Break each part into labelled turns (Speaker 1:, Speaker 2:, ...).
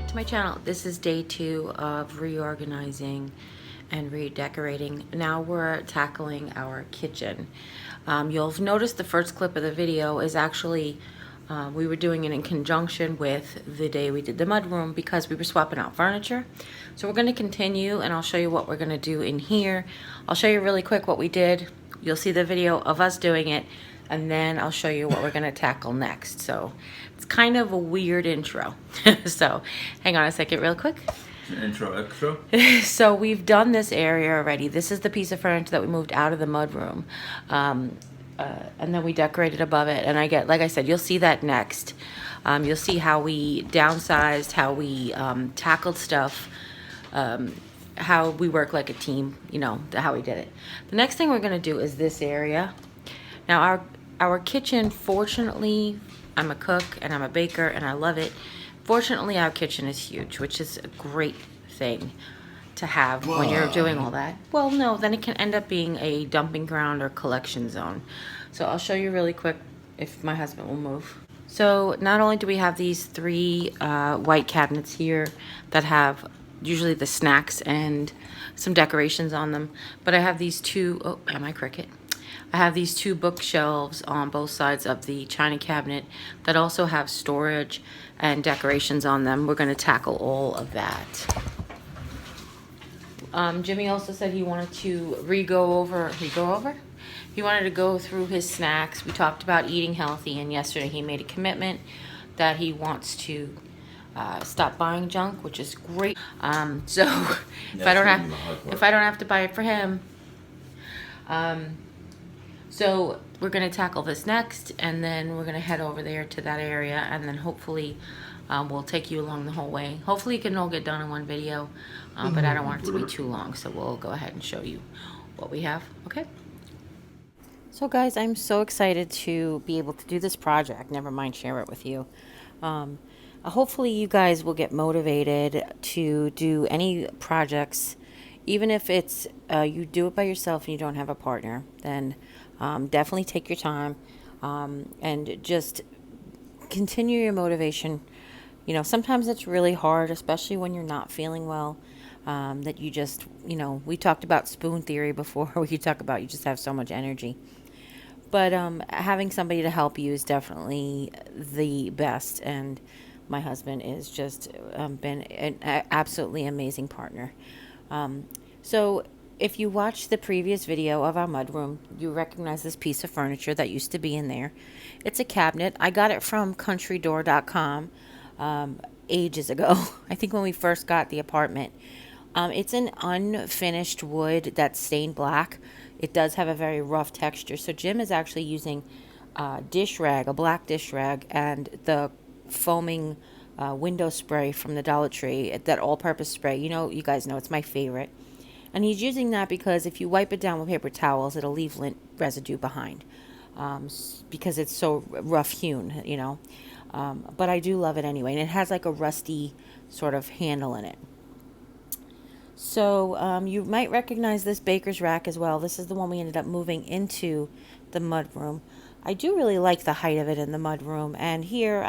Speaker 1: back to my channel. This is day 2 of reorganizing and redecorating. Now we're tackling our kitchen. You'll have noticed the first clip of the video is actually we were doing it in conjunction with the day we did the mudroom because we were swapping out furniture. So we're going to continue and I'll show you what we're going to do in here. I'll show you really quick what we did. You'll see the video of us doing it, and then I'll show you what we're gonna tackle next. So it's kind of a weird intro. So hang on a second real quick.
Speaker 2: An intro extra.
Speaker 1: So we've done this area already. This is the piece of furniture that we moved out of the mudroom. And then we decorated above it. And like I said, you'll see that next. You'll see how we downsized, how we tackled stuff, how we work like a team, you know, how we did it. The next thing we're gonna do is this area. Now our kitchen, fortunately, I'm a cook and I'm a baker and I love it. Fortunately, our kitchen is huge, which is a great thing to have when you're doing all that. Well, no, then it can end up being a dumping ground or collection zone. So I'll show you really quick if my husband will move. So not only do we have these 3 white cabinets here that have usually the snacks and some decorations on them, but I have these 2, oh, am I cricket? I have these 2 bookshelves on both sides of the china cabinet that also have storage and decorations on them. We're going to tackle all of that. Jimmy also said he wanted to go over? He wanted to go through his snacks. We talked about eating healthy, and yesterday he made a commitment that he wants to stop buying junk, which is great. So if I don't have to buy it for him, so we're going to tackle this next, and then we're going to head over there to that area, and then hopefully we'll take you along the whole way. Hopefully it can all get done in one video, but I don't want it to be too long, so we'll go ahead and show you what we have. Okay. So guys, I'm so excited to be able to do this project. Never mind, share it with you. Hopefully you guys will get motivated to do any projects, even if it's you do it by yourself and you don't have a partner. Then definitely take your time and just continue your motivation. You know, sometimes it's really hard, especially when you're not feeling well, that you just, you know, we talked about spoon theory before, where you talk about you just have so much energy. But having somebody to help you is definitely the best, and my husband is just been an absolutely amazing partner. So if you watched the previous video of our mudroom, you recognize this piece of furniture that used to be in there. It's a cabinet. I got it from countrydoor.com ages ago. I think when we first got the apartment. It's an unfinished wood that's stained black. It does have a very rough texture. So Jim is actually using dish rag, a black dish rag, and the foaming window spray from the Dollar Tree, that all-purpose spray. You know, you guys know it's my favorite. And he's using that because if you wipe it down with paper towels, it'll leave lint residue behind, because it's so rough hewn, you know. But I do love it anyway. And it has like a rusty sort of handle in it. So you might recognize this baker's rack as well. This is the one we ended up moving into the mudroom. I do really like the height of it in the mudroom. And here,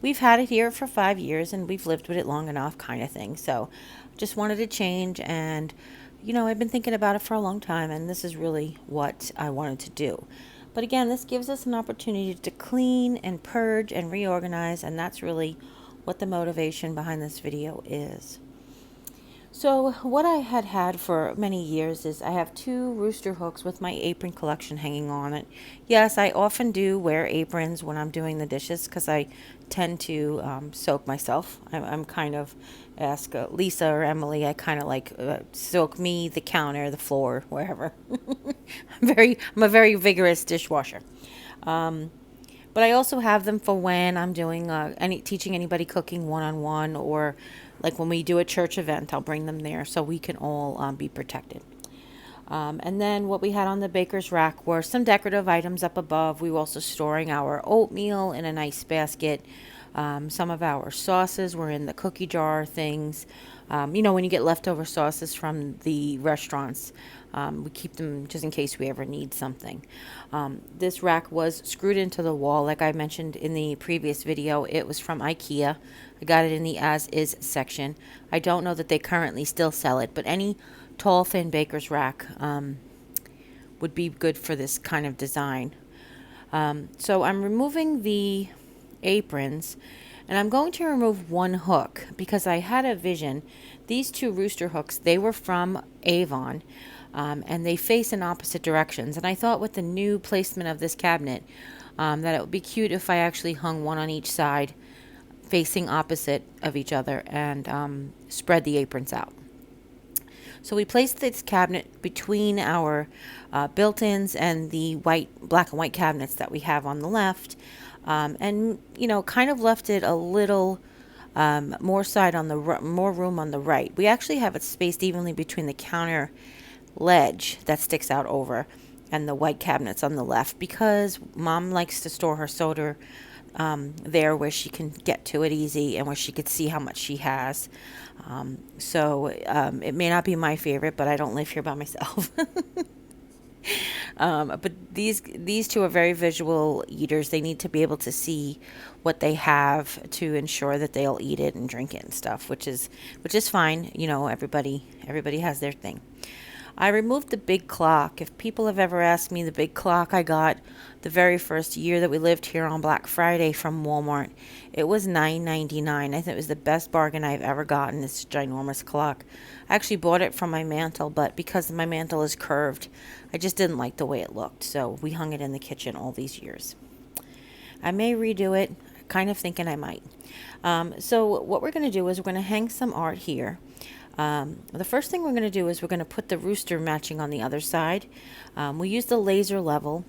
Speaker 1: we've had it here for 5 years and we've lived with it long enough, kind of thing. So just wanted to change, and you know, I've been thinking about it for a long time, and this is really what I wanted to do. But again, this gives us an opportunity to clean and purge and reorganize, and that's really what the motivation behind this video is. So what I had for many years is I have 2 rooster hooks with my apron collection hanging on it. Yes, I often do wear aprons when I'm doing the dishes because I tend to soak myself. I'm kind of, ask Lisa or Emily, I kind of like soak me, the counter, the floor, wherever. I'm a very vigorous dishwasher. But I also have them for when I'm doing teaching anybody cooking one-on-one, or like when we do a church event, I'll bring them there so we can all be protected. And then what we had on the baker's rack were some decorative items up above. We were also storing our oatmeal in a nice basket. Some of our sauces were in the cookie jar things. You know, when you get leftover sauces from the restaurants, we keep them just in case we ever need something. This rack was screwed into the wall, like I mentioned in the previous video. It was from IKEA. I got it in the as-is section. I don't know that they currently still sell it, but any tall, thin baker's rack would be good for this kind of design. So I'm removing the aprons, and I'm going to remove one hook because I had a vision. These two rooster hooks, they were from Avon, and they face in opposite directions. And I thought with the new placement of this cabinet that it would be cute if I actually hung one on each side facing opposite of each other and spread the aprons out. So we placed this cabinet between our built-ins and the black and white cabinets that we have on the left, and you know, kind of left it a little more room on the right. We actually have it spaced evenly between the counter ledge that sticks out over and the white cabinets on the left because Mom likes to store her soda there where she can get to it easy and where she could see how much she has. So it may not be my favorite, but I don't live here by myself. But these two are very visual eaters. They need to be able to see what they have to ensure that they'll eat it and drink it and stuff, which is fine. You know, everybody has their thing. I removed the big clock. If people have ever asked me, the big clock I got the very first year that we lived here on Black Friday from Walmart, it was $9.99. I think it was the best bargain I've ever gotten, this ginormous clock. I actually bought it from my mantle, but because my mantle is curved, I just didn't like the way it looked, so we hung it in the kitchen all these years. I may redo it, kind of thinking I might. So what we're going to do is we're going to hang some art here. The first thing we're going to do is we're going to put the rooster matching on the other side. We used the laser level.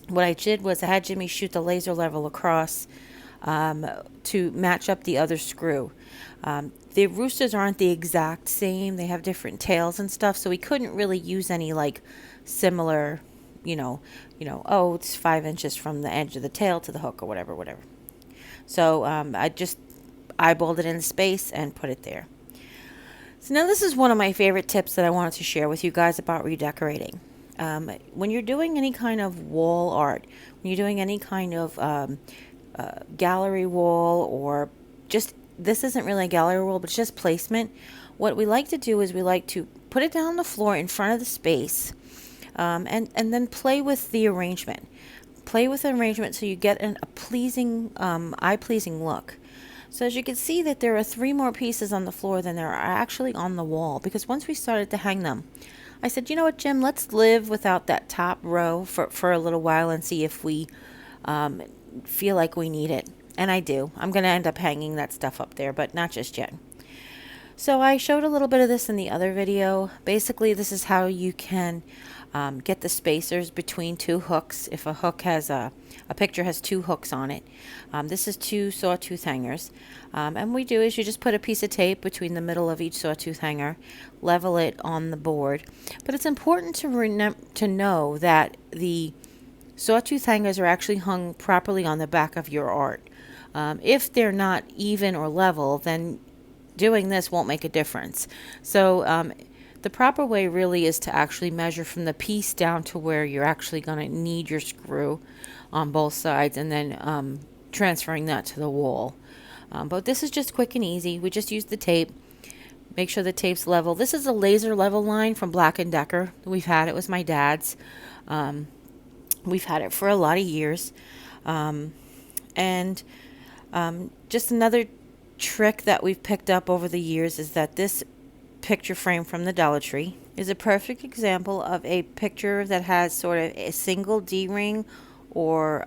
Speaker 1: What I did was I had Jimmy shoot the laser level across to match up the other screw. The roosters aren't the exact same. They have different tails and stuff, so we couldn't really use any like similar, oh, it's 5 inches from the edge of the tail to the hook or whatever. So I just eyeballed it in space and put it there. So now this is one of my favorite tips that I wanted to share with you guys about redecorating. When you're doing any kind of wall art, when you're doing any kind of gallery wall, or just, this isn't really a gallery wall, but it's just placement, what we like to do is we like to put it down on the floor in front of the space, and then play with the arrangement. Play with the arrangement so you get a pleasing, eye-pleasing look. So as you can see that there are 3 more pieces on the floor than there are actually on the wall, because once we started to hang them, I said, you know what, Jim, let's live without that top row for a little while and see if we feel like we need it. And I do. I'm going to end up hanging that stuff up there, but not just yet. So I showed a little bit of this in the other video. Basically, this is how you can get the spacers between 2 hooks. If a hook has a picture has 2 hooks on it. This is 2 sawtooth hangers. And what we do is you just put a piece of tape between the middle of each sawtooth hanger, level it on the board. But it's important to know that the sawtooth hangers are actually hung properly on the back of your art. If they're not even or level, then doing this won't make a difference. So the proper way really is to actually measure from the piece down to where you're actually going to need your screw on both sides, and then transferring that to the wall. But this is just quick and easy. We just use the tape. Make sure the tape's level. This is a laser level line from Black & Decker. We've had it. It was my dad's. We've had it for a lot of years. And just another trick that we've picked up over the years is that this picture frame from the Dollar Tree is a perfect example of a picture that has sort of a single D-ring or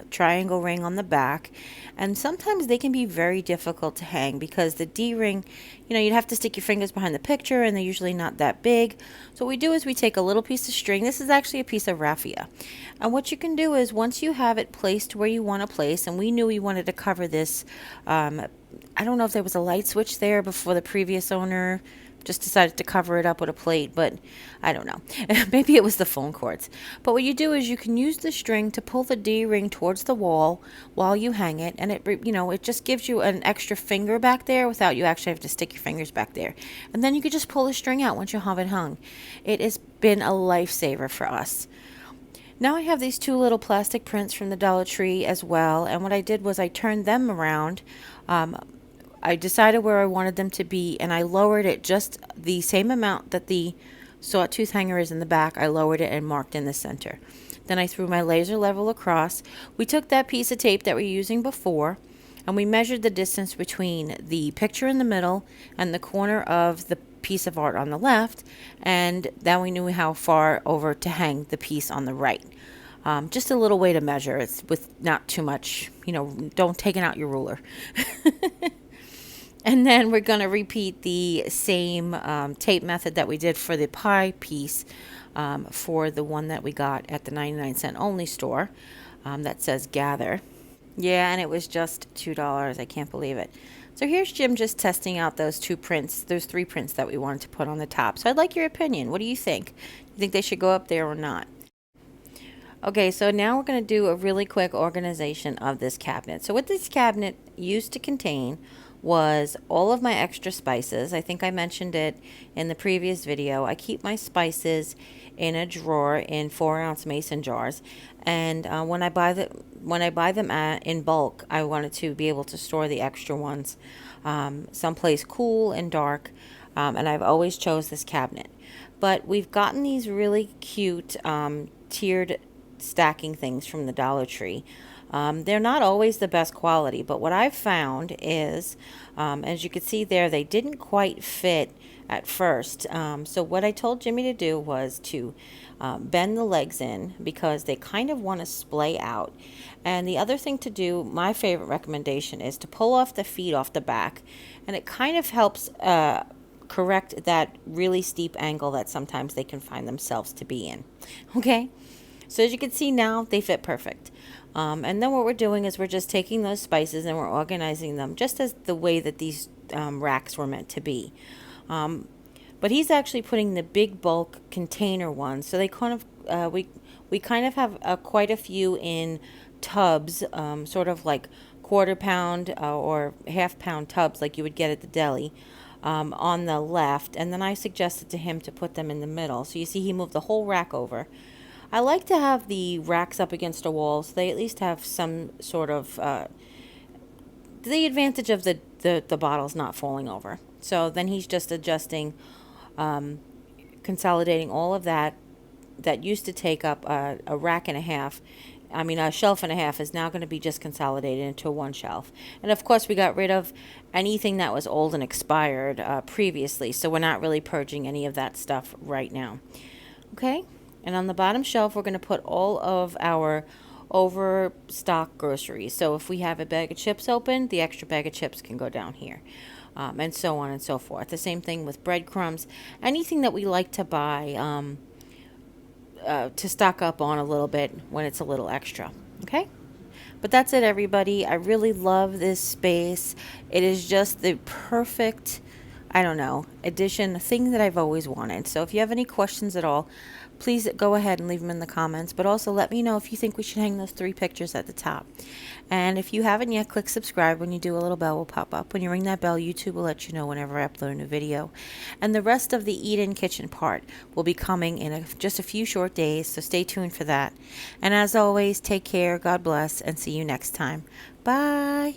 Speaker 1: triangle ring on the back, and sometimes they can be very difficult to hang because the D-ring, you'd have to stick your fingers behind the picture, and they're usually not that big. So what we do is we take a little piece of string. This is actually a piece of raffia, and what you can do is once you have it placed where you want to place, and we knew we wanted to cover this, I don't know if there was a light switch there before the previous owner just decided to cover it up with a plate, but I don't know. Maybe it was the phone cords. But what you do is you can use the string to pull the D-ring towards the wall while you hang it, and it just gives you an extra finger back there without you actually have to stick your fingers back there. And then you could just pull the string out once you have it hung. It has been a lifesaver for us. Now I have these two little plastic prints from the Dollar Tree as well, and what I did was I turned them around. I decided where I wanted them to be, and I lowered it just the same amount that the sawtooth hanger is in the back. I lowered it and marked in the center. Then I threw my laser level across. We took that piece of tape that we were using before, and we measured the distance between the picture in the middle and the corner of the piece of art on the left, and then we knew how far over to hang the piece on the right. Just a little way to measure. It's with not too much, don't take out your ruler. And then we're going to repeat the same tape method that we did for the pie piece for the one that we got at the 99-cent only store that says gather. Yeah, and it was just $2. I can't believe it. So here's Jim just testing out those three prints that we wanted to put on the top. So I'd like your opinion. What do you think? Do you think they should go up there or not? Okay, so now we're going to do a really quick organization of this cabinet. So what this cabinet used to contain was all of my extra spices. I think I mentioned it in the previous video. I keep my spices in a drawer in 4-ounce mason jars, and when I buy them in bulk, I wanted to be able to store the extra ones someplace cool and dark, and I've always chose this cabinet. But we've gotten these really cute tiered stacking things from the Dollar Tree. They're not always the best quality, but what I've found is, as you can see there, they didn't quite fit at first. So what I told Jimmy to do was to bend the legs in, because they kind of want to splay out. And the other thing to do, my favorite recommendation, is to pull off the feet off the back, and it kind of helps correct that really steep angle that sometimes they can find themselves to be in. Okay? So as you can see now, they fit perfect. And then what we're doing is we're just taking those spices and we're organizing them just as the way that these racks were meant to be. But he's actually putting the big bulk container ones. So they kind of, we kind of have quite a few in tubs, sort of like quarter-pound or half-pound tubs like you would get at the deli. On the left, and then I suggested to him to put them in the middle. So you see he moved the whole rack over. I like to have the racks up against a wall so they at least have some sort of the advantage of the bottles not falling over. So then he's just adjusting, consolidating all of that used to take up a rack and a half. I mean, a shelf and a half is now going to be just consolidated into one shelf. And of course, we got rid of anything that was old and expired previously, so we're not really purging any of that stuff right now. Okay, and on the bottom shelf, we're going to put all of our overstock groceries. So if we have a bag of chips open, the extra bag of chips can go down here. And so on and so forth. The same thing with breadcrumbs. Anything that we like to buy to stock up on a little bit when it's a little extra. Okay? But that's it, everybody. I really love this space. It is just the perfect, addition, thing that I've always wanted. So if you have any questions at all, please go ahead and leave them in the comments. But also let me know if you think we should hang those 3 pictures at the top. And if you haven't yet, click subscribe. When you do, a little bell will pop up. When you ring that bell, YouTube will let you know whenever I upload a new video. And the rest of the eat-in kitchen part will be coming in just a few short days, so stay tuned for that. And as always, take care, God bless, and see you next time. Bye!